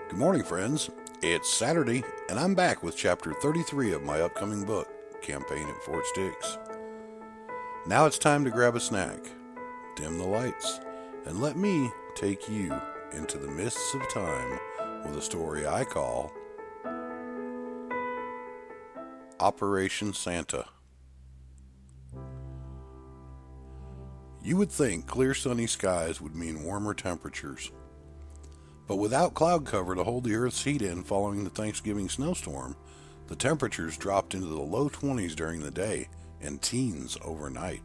Good morning, friends. It's Saturday, and I'm back with Chapter 33 of my upcoming book, Campaign at Fort Stix. Now it's time to grab a snack, dim the lights, and let me take you into the mists of time with a story I call Operation Santa. You would think clear sunny skies would mean warmer temperatures. But without cloud cover to hold the Earth's heat in following the Thanksgiving snowstorm, the temperatures dropped into the low 20s during the day and teens overnight.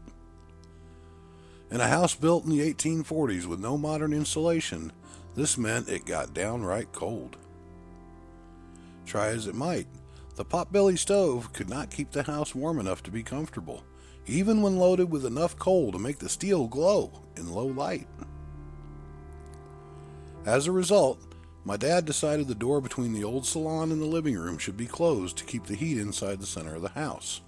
In a house built in the 1840s with no modern insulation, this meant it got downright cold. Try as it might, the potbelly stove could not keep the house warm enough to be comfortable, even when loaded with enough coal to make the steel glow in low light. As a result, my dad decided the door between the old salon and the living room should be closed to keep the heat inside the center of the house.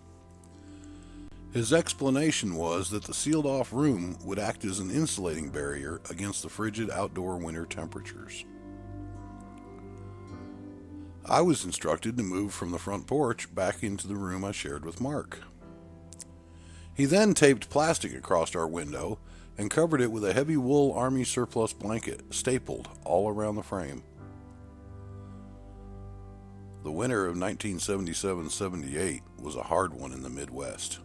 His explanation was that the sealed-off room would act as an insulating barrier against the frigid outdoor winter temperatures. I was instructed to move from the front porch back into the room I shared with Mark. He then taped plastic across our window and covered it with a heavy wool army surplus blanket stapled all around the frame. The winter of 1977-78 was a hard one in the Midwest.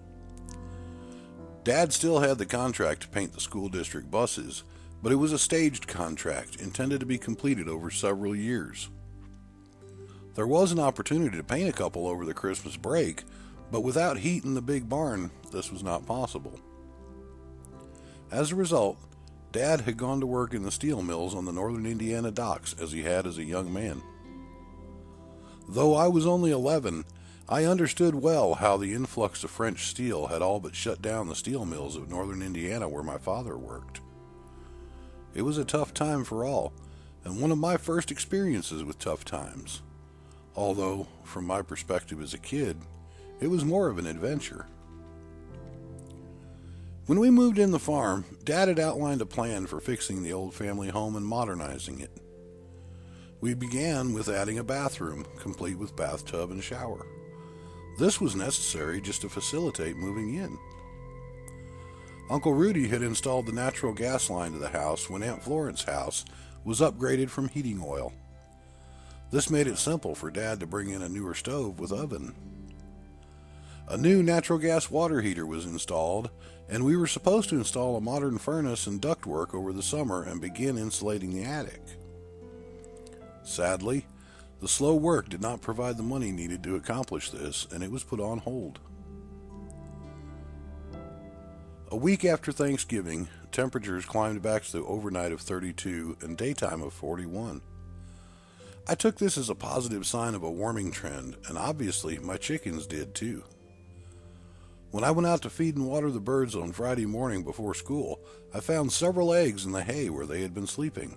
Dad still had the contract to paint the school district buses, but it was a staged contract intended to be completed over several years. There was an opportunity to paint a couple over the Christmas break, but without heat in the big barn, this was not possible. As a result, Dad had gone to work in the steel mills on the northern Indiana docks as he had as a young man. Though I was only 11, I understood well how the influx of French steel had all but shut down the steel mills of northern Indiana where my father worked. It was a tough time for all, and one of my first experiences with tough times. Although, from my perspective as a kid, it was more of an adventure. When we moved in the farm, Dad had outlined a plan for fixing the old family home and modernizing it. We began with adding a bathroom, complete with bathtub and shower. This was necessary just to facilitate moving in. Uncle Rudy had installed the natural gas line to the house when Aunt Florence's house was upgraded from heating oil. This made it simple for Dad to bring in a newer stove with oven. A new natural gas water heater was installed, and we were supposed to install a modern furnace and ductwork over the summer and begin insulating the attic. Sadly, the slow work did not provide the money needed to accomplish this, and it was put on hold. A week after Thanksgiving, temperatures climbed back to the overnight of 32 and daytime of 41. I took this as a positive sign of a warming trend, and obviously my chickens did too. When I went out to feed and water the birds on Friday morning before school, I found several eggs in the hay where they had been sleeping.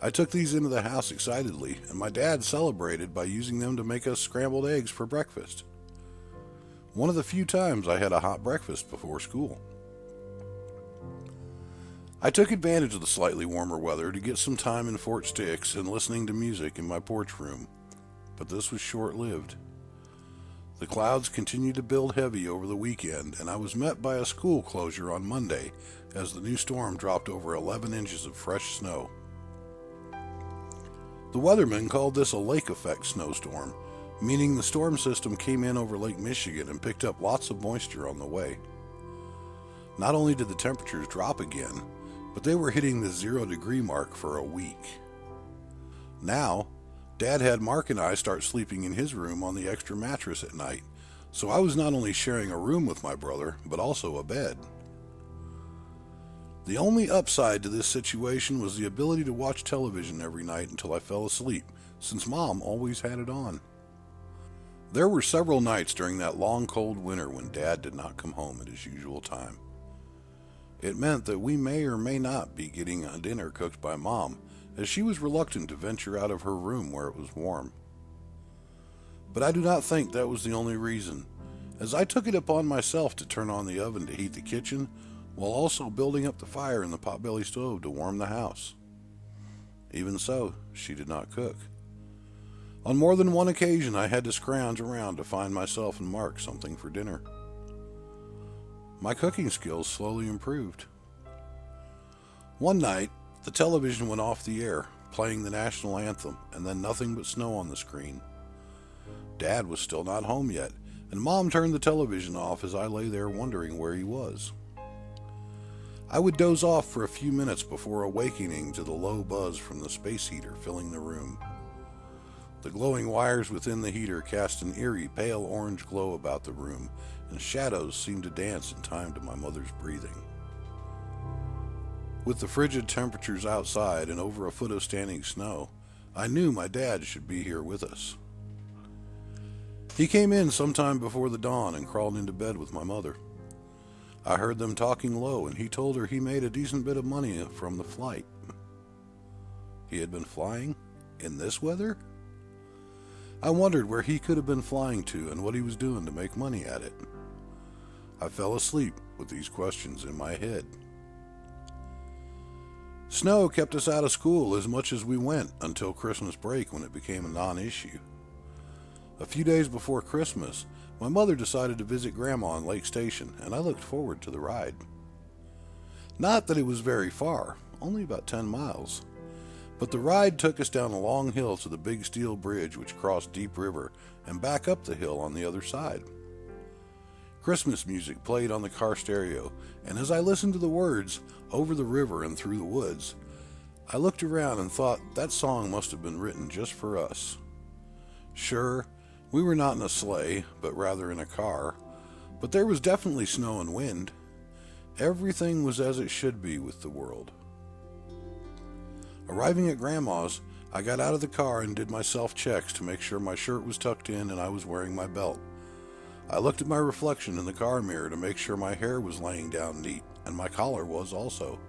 I took these into the house excitedly, and my dad celebrated by using them to make us scrambled eggs for breakfast. One of the few times I had a hot breakfast before school. I took advantage of the slightly warmer weather to get some time in Fort Stix and listening to music in my porch room, but this was short-lived. The clouds continued to build heavy over the weekend, and I was met by a school closure on Monday as the new storm dropped over 11 inches of fresh snow. The weathermen called this a lake effect snowstorm, meaning the storm system came in over Lake Michigan and picked up lots of moisture on the way. Not only did the temperatures drop again, but they were hitting the 0-degree mark for a week. Now, Dad had Mark and I start sleeping in his room on the extra mattress at night, so I was not only sharing a room with my brother, but also a bed. The only upside to this situation was the ability to watch television every night until I fell asleep, since Mom always had it on. There were several nights during that long cold winter when Dad did not come home at his usual time. It meant that we may or may not be getting a dinner cooked by Mom, as she was reluctant to venture out of her room where it was warm. But I do not think that was the only reason, as I took it upon myself to turn on the oven to heat the kitchen, while also building up the fire in the potbelly stove to warm the house. Even so, she did not cook. On more than one occasion, I had to scrounge around to find myself and Mark something for dinner. My cooking skills slowly improved. One night, the television went off the air, playing the national anthem, and then nothing but snow on the screen. Dad was still not home yet, and Mom turned the television off as I lay there wondering where he was. I would doze off for a few minutes before awakening to the low buzz from the space heater filling the room. The glowing wires within the heater cast an eerie, pale orange glow about the room, and shadows seemed to dance in time to my mother's breathing. With the frigid temperatures outside and over a foot of standing snow, I knew my dad should be here with us. He came in sometime before the dawn and crawled into bed with my mother. I heard them talking low, and he told her he made a decent bit of money from the flight. He had been flying? In this weather? I wondered where he could have been flying to and what he was doing to make money at it. I fell asleep with these questions in my head. Snow kept us out of school as much as we went until Christmas break, when it became a non-issue. A few days before Christmas, my mother decided to visit Grandma on Lake Station, and I looked forward to the ride. Not that it was very far, only about 10 miles. But the ride took us down a long hill to the big steel bridge which crossed Deep River and back up the hill on the other side. Christmas music played on the car stereo, and as I listened to the words, "Over the river and through the woods," I looked around and thought that song must have been written just for us. Sure, we were not in a sleigh, but rather in a car, but there was definitely snow and wind. Everything was as it should be with the world. Arriving at Grandma's, I got out of the car and did my self-checks to make sure my shirt was tucked in and I was wearing my belt. I looked at my reflection in the car mirror to make sure my hair was laying down neat, and my collar was also.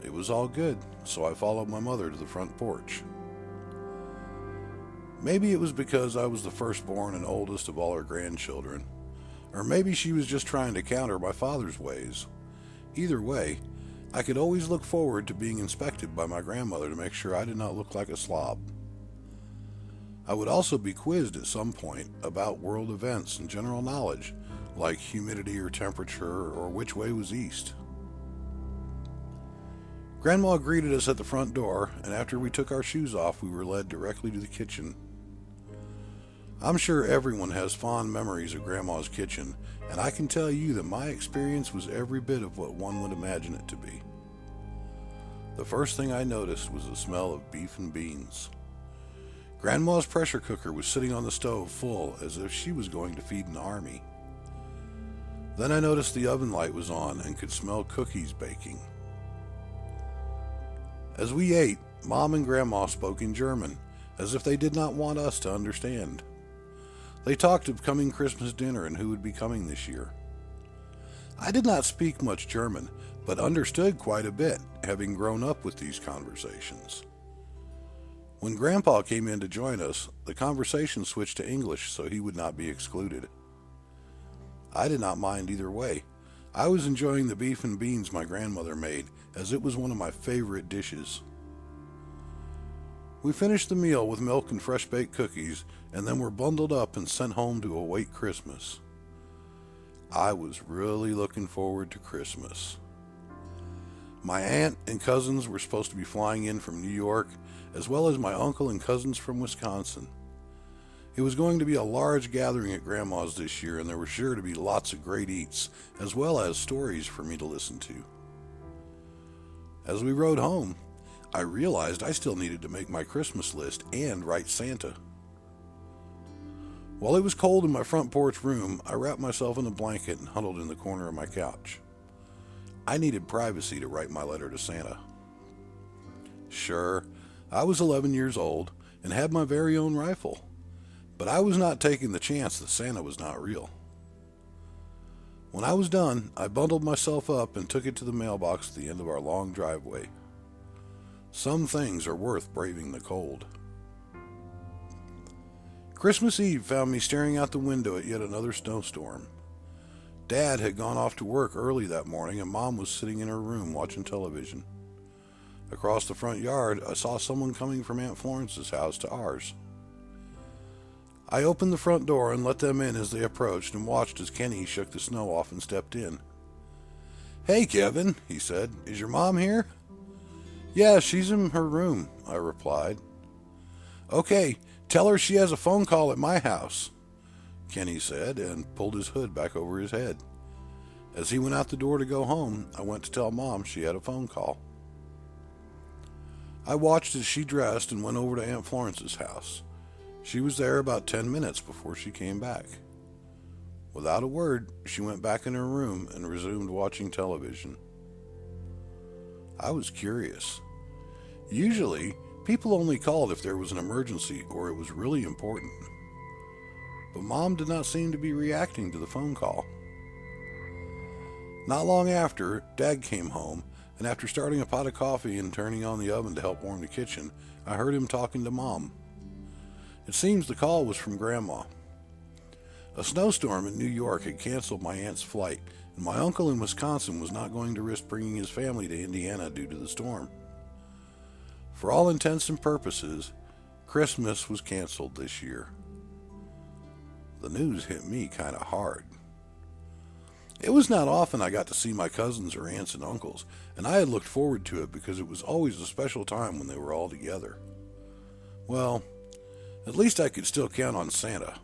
It was all good, so I followed my mother to the front porch. Maybe it was because I was the firstborn and oldest of all her grandchildren, or maybe she was just trying to counter my father's ways. Either way, I could always look forward to being inspected by my grandmother to make sure I did not look like a slob. I would also be quizzed at some point about world events and general knowledge, like humidity or temperature or which way was east. Grandma greeted us at the front door, and after we took our shoes off, we were led directly to the kitchen. I'm sure everyone has fond memories of Grandma's kitchen, and I can tell you that my experience was every bit of what one would imagine it to be. The first thing I noticed was the smell of beef and beans. Grandma's pressure cooker was sitting on the stove full, as if she was going to feed an army. Then I noticed the oven light was on and could smell cookies baking. As we ate, Mom and Grandma spoke in German, as if they did not want us to understand. They talked of coming Christmas dinner and who would be coming this year. I did not speak much German, but understood quite a bit, having grown up with these conversations. When Grandpa came in to join us, the conversation switched to English so he would not be excluded. I did not mind either way. I was enjoying the beef and beans my grandmother made, as it was one of my favorite dishes. We finished the meal with milk and fresh-baked cookies, and then were bundled up and sent home to await Christmas. I was really looking forward to Christmas. My aunt and cousins were supposed to be flying in from New York, as well as my uncle and cousins from Wisconsin. It was going to be a large gathering at Grandma's this year, and there were sure to be lots of great eats, as well as stories for me to listen to. As we rode home, I realized I still needed to make my Christmas list and write Santa. While it was cold in my front porch room, I wrapped myself in a blanket and huddled in the corner of my couch. I needed privacy to write my letter to Santa. Sure, I was 11 years old and had my very own rifle, but I was not taking the chance that Santa was not real. When I was done, I bundled myself up and took it to the mailbox at the end of our long driveway. Some things are worth braving the cold. Christmas Eve found me staring out the window at yet another snowstorm. Dad had gone off to work early that morning, and Mom was sitting in her room watching television. Across the front yard, I saw someone coming from Aunt Florence's house to ours. I opened the front door and let them in as they approached and watched as Kenny shook the snow off and stepped in. "Hey, Kevin," he said. "Is your mom here?" "Yeah, she's in her room," I replied. "Okay, tell her she has a phone call at my house," Kenny said, and pulled his hood back over his head. As he went out the door to go home, I went to tell Mom she had a phone call. I watched as she dressed and went over to Aunt Florence's house. She was there about 10 minutes before she came back. Without a word, she went back in her room and resumed watching television. I was curious. Usually, people only called if there was an emergency or it was really important. But Mom did not seem to be reacting to the phone call. Not long after, Dad came home, and after starting a pot of coffee and turning on the oven to help warm the kitchen, I heard him talking to Mom. It seems the call was from Grandma. A snowstorm in New York had canceled my aunt's flight, and my uncle in Wisconsin was not going to risk bringing his family to Indiana due to the storm. For all intents and purposes, Christmas was canceled this year. The news hit me kind of hard. It was not often I got to see my cousins or aunts and uncles, and I had looked forward to it because it was always a special time when they were all together. Well, at least I could still count on Santa.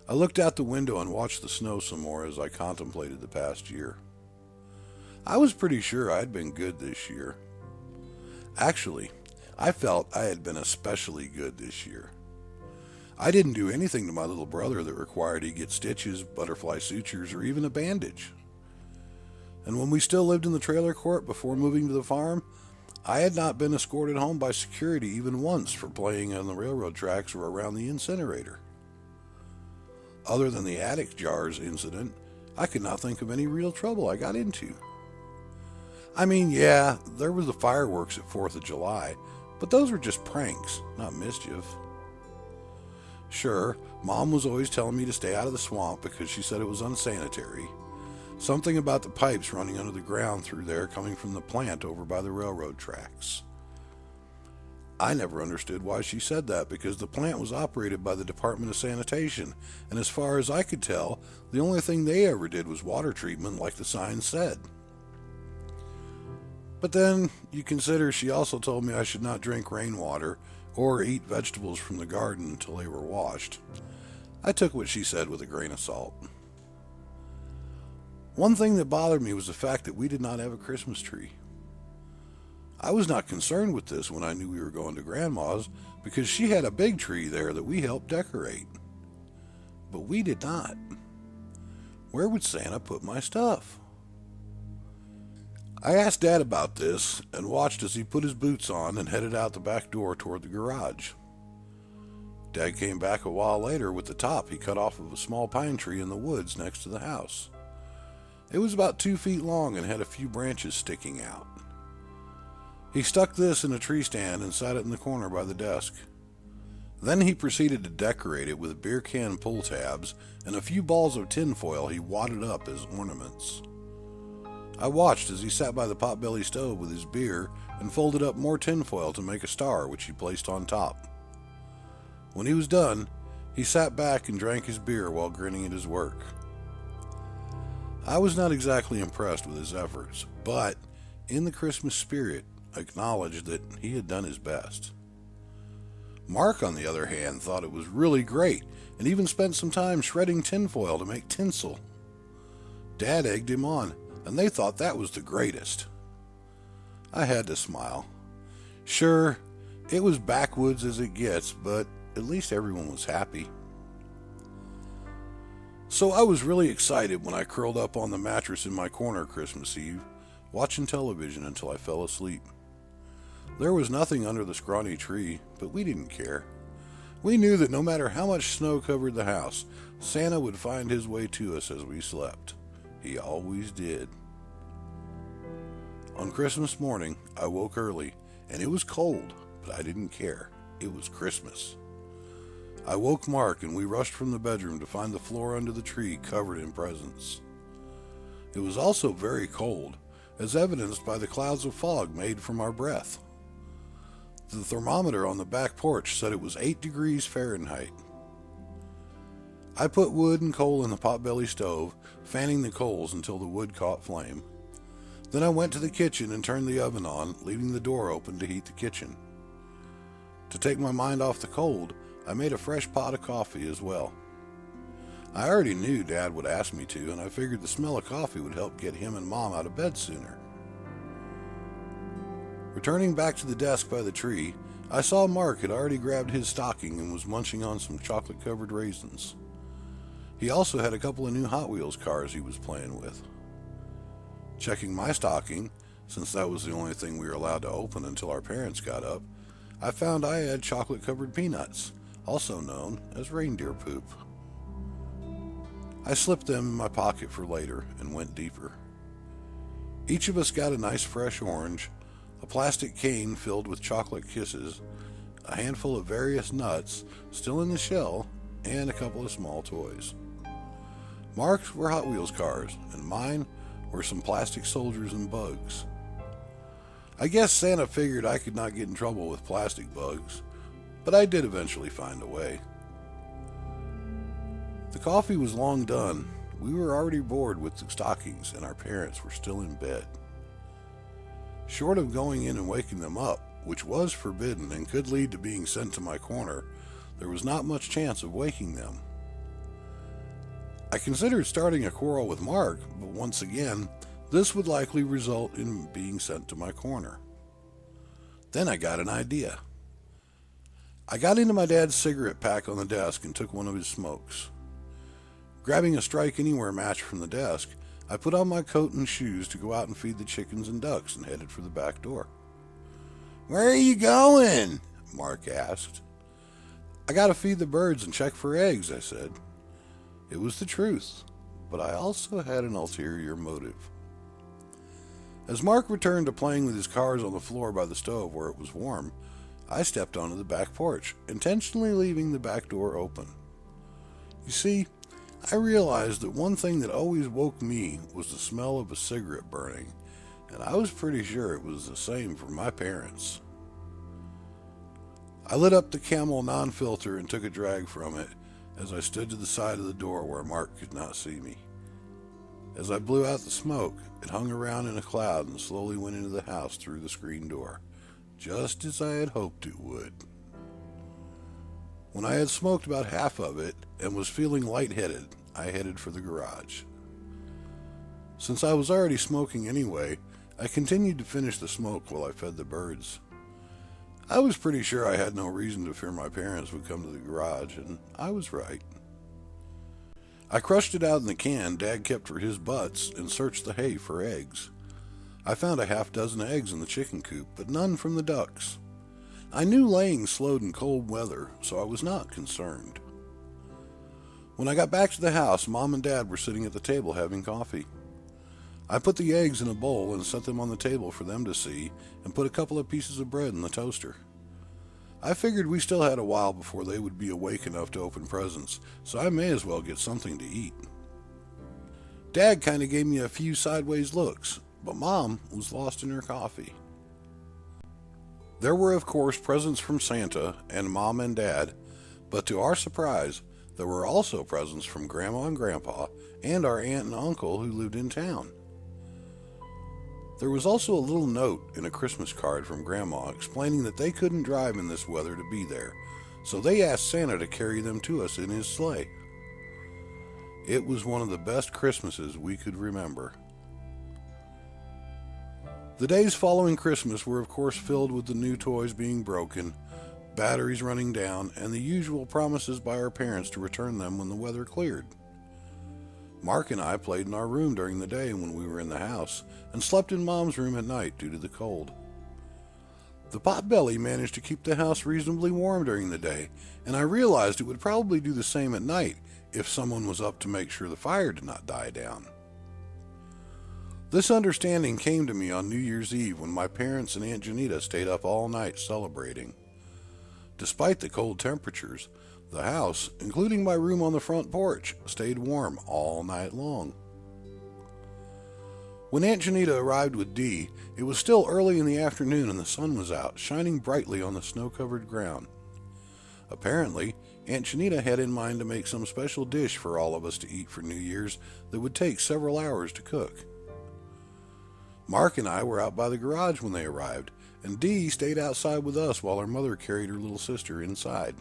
I looked out the window and watched the snow some more as I contemplated the past year. I was pretty sure I had been good this year. Actually, I felt I had been especially good this year. I didn't do anything to my little brother that required he get stitches, butterfly sutures, or even a bandage. And when we still lived in the trailer court before moving to the farm, I had not been escorted home by security even once for playing on the railroad tracks or around the incinerator. Other than the attic jars incident, I could not think of any real trouble I got into. I mean, yeah, there was the fireworks at 4th of July, but those were just pranks, not mischief. Sure, Mom was always telling me to stay out of the swamp because she said it was unsanitary. Something about the pipes running under the ground through there coming from the plant over by the railroad tracks. I never understood why she said that because the plant was operated by the Department of Sanitation, and as far as I could tell, the only thing they ever did was water treatment like the sign said. But then you consider she also told me I should not drink rainwater or eat vegetables from the garden until they were washed. I took what she said with a grain of salt. One thing that bothered me was the fact that we did not have a Christmas tree. I was not concerned with this when I knew we were going to Grandma's because she had a big tree there that we helped decorate. But we did not. Where would Santa put my stuff? I asked Dad about this and watched as he put his boots on and headed out the back door toward the garage. Dad came back a while later with the top he cut off of a small pine tree in the woods next to the house. It was about 2 feet long and had a few branches sticking out. He stuck this in a tree stand and sat it in the corner by the desk. Then he proceeded to decorate it with beer can pull tabs and a few balls of tinfoil he wadded up as ornaments. I watched as he sat by the potbelly stove with his beer and folded up more tinfoil to make a star, which he placed on top. When he was done, he sat back and drank his beer while grinning at his work. I was not exactly impressed with his efforts, but in the Christmas spirit, acknowledged that he had done his best. Mark, on the other hand, thought it was really great and even spent some time shredding tinfoil to make tinsel. Dad egged him on, and they thought that was the greatest. I had to smile. Sure, it was backwoods as it gets, but at least everyone was happy. So I was really excited when I curled up on the mattress in my corner Christmas Eve, watching television until I fell asleep. There was nothing under the scrawny tree, but we didn't care. We knew that no matter how much snow covered the house, Santa would find his way to us as we slept. He always did. On Christmas morning, I woke early, and it was cold, but I didn't care. It was Christmas. I woke Mark, and we rushed from the bedroom to find the floor under the tree covered in presents. It was also very cold, as evidenced by the clouds of fog made from our breath. The thermometer on the back porch said it was 8 degrees Fahrenheit. I put wood and coal in the potbelly stove, fanning the coals until the wood caught flame. Then I went to the kitchen and turned the oven on, leaving the door open to heat the kitchen. To take my mind off the cold, I made a fresh pot of coffee as well. I already knew Dad would ask me to, and I figured the smell of coffee would help get him and Mom out of bed sooner. Returning back to the desk by the tree, I saw Mark had already grabbed his stocking and was munching on some chocolate-covered raisins. He also had a couple of new Hot Wheels cars he was playing with. Checking my stocking, since that was the only thing we were allowed to open until our parents got up, I found I had chocolate-covered peanuts, also known as reindeer poop. I slipped them in my pocket for later and went deeper. Each of us got a nice fresh orange, a plastic cane filled with chocolate kisses, a handful of various nuts still in the shell, and a couple of small toys. Mark's were Hot Wheels cars, and mine were some plastic soldiers and bugs. I guess Santa figured I could not get in trouble with plastic bugs, but I did eventually find a way. The coffee was long done. We were already bored with the stockings, and our parents were still in bed. Short of going in and waking them up, which was forbidden and could lead to being sent to my corner, there was not much chance of waking them. I considered starting a quarrel with Mark, but once again, this would likely result in being sent to my corner. Then I got an idea. I got into my dad's cigarette pack on the desk and took one of his smokes. Grabbing a Strike Anywhere match from the desk, I put on my coat and shoes to go out and feed the chickens and ducks and headed for the back door. "Where are you going?" Mark asked. "I gotta feed the birds and check for eggs," I said. It was the truth, but I also had an ulterior motive. As Mark returned to playing with his cars on the floor by the stove where it was warm, I stepped onto the back porch, intentionally leaving the back door open. You see, I realized that one thing that always woke me was the smell of a cigarette burning, and I was pretty sure it was the same for my parents. I lit up the Camel non-filter and took a drag from it as I stood to the side of the door where Mark could not see me. As I blew out the smoke, it hung around in a cloud and slowly went into the house through the screen door, just as I had hoped it would. When I had smoked about half of it and was feeling lightheaded, I headed for the garage. Since I was already smoking anyway, I continued to finish the smoke while I fed the birds. I was pretty sure I had no reason to fear my parents would come to the garage, and I was right. I crushed it out in the can Dad kept for his butts and searched the hay for eggs. I found a half-dozen eggs in the chicken coop, but none from the ducks. I knew laying slowed in cold weather, so I was not concerned. When I got back to the house, Mom and Dad were sitting at the table having coffee. I put the eggs in a bowl and set them on the table for them to see, and put a couple of pieces of bread in the toaster. I figured we still had a while before they would be awake enough to open presents, so I may as well get something to eat. Dad kind of gave me a few sideways looks, but Mom was lost in her coffee. There were, of course, presents from Santa and Mom and Dad, but to our surprise, there were also presents from Grandma and Grandpa and our aunt and uncle who lived in town. There was also a little note in a Christmas card from Grandma explaining that they couldn't drive in this weather to be there, so they asked Santa to carry them to us in his sleigh. It was one of the best Christmases we could remember. The days following Christmas were of course filled with the new toys being broken, batteries running down, and the usual promises by our parents to return them when the weather cleared. Mark and I played in our room during the day when we were in the house, and slept in Mom's room at night due to the cold. The potbelly managed to keep the house reasonably warm during the day, and I realized it would probably do the same at night if someone was up to make sure the fire did not die down. This understanding came to me on New Year's Eve when my parents and Aunt Janita stayed up all night celebrating. Despite the cold temperatures, the house, including my room on the front porch, stayed warm all night long. When Aunt Janita arrived with Dee, it was still early in the afternoon and the sun was out, shining brightly on the snow-covered ground. Apparently, Aunt Janita had in mind to make some special dish for all of us to eat for New Year's that would take several hours to cook. Mark and I were out by the garage when they arrived, and Dee stayed outside with us while her mother carried her little sister inside.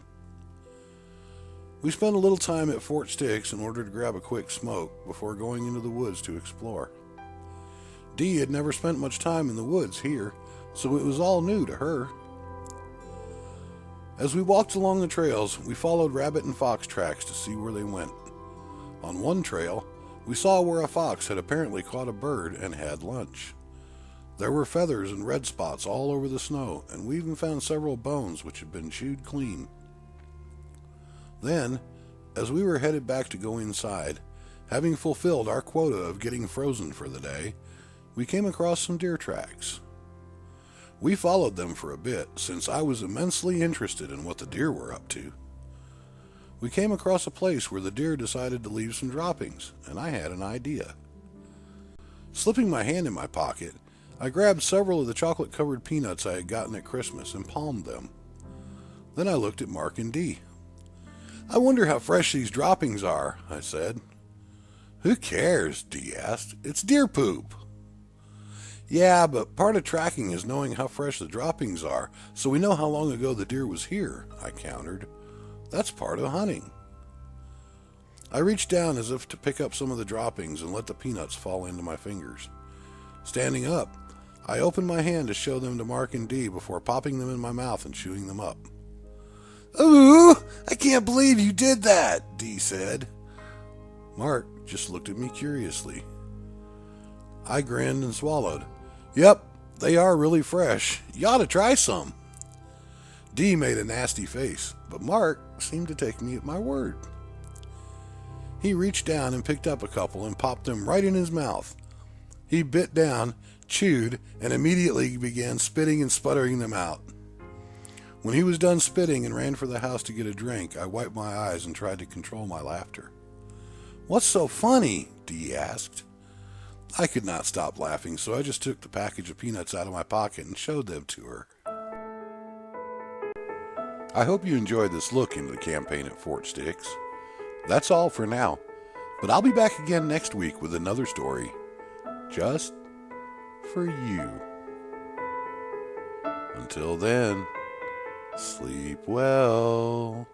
We spent a little time at Fort Stix in order to grab a quick smoke before going into the woods to explore. Dee had never spent much time in the woods here, so it was all new to her. As we walked along the trails, we followed rabbit and fox tracks to see where they went. On one trail, we saw where a fox had apparently caught a bird and had lunch. There were feathers and red spots all over the snow, and we even found several bones which had been chewed clean. Then, as we were headed back to go inside, having fulfilled our quota of getting frozen for the day, we came across some deer tracks. We followed them for a bit, since I was immensely interested in what the deer were up to. We came across a place where the deer decided to leave some droppings, and I had an idea. Slipping my hand in my pocket, I grabbed several of the chocolate-covered peanuts I had gotten at Christmas and palmed them. Then I looked at Mark and Dee. "I wonder how fresh these droppings are," I said. "Who cares?" Dee asked. "It's deer poop." "Yeah, but part of tracking is knowing how fresh the droppings are, so we know how long ago the deer was here," I countered. "That's part of hunting." I reached down as if to pick up some of the droppings and let the peanuts fall into my fingers. Standing up, I opened my hand to show them to Mark and Dee before popping them in my mouth and chewing them up. "Ooh, I can't believe you did that," Dee said. Mark just looked at me curiously. I grinned and swallowed. "Yep, they are really fresh. You ought to try some." Dee made a nasty face, but Mark seemed to take me at my word. He reached down and picked up a couple and popped them right in his mouth. He bit down, chewed, and immediately began spitting and sputtering them out. When he was done spitting and ran for the house to get a drink, I wiped my eyes and tried to control my laughter. "What's so funny?" Dee asked. I could not stop laughing, so I just took the package of peanuts out of my pocket and showed them to her. I hope you enjoyed this look into the campaign at Fort Stix. That's all for now, but I'll be back again next week with another story, just for you. Until then, sleep well.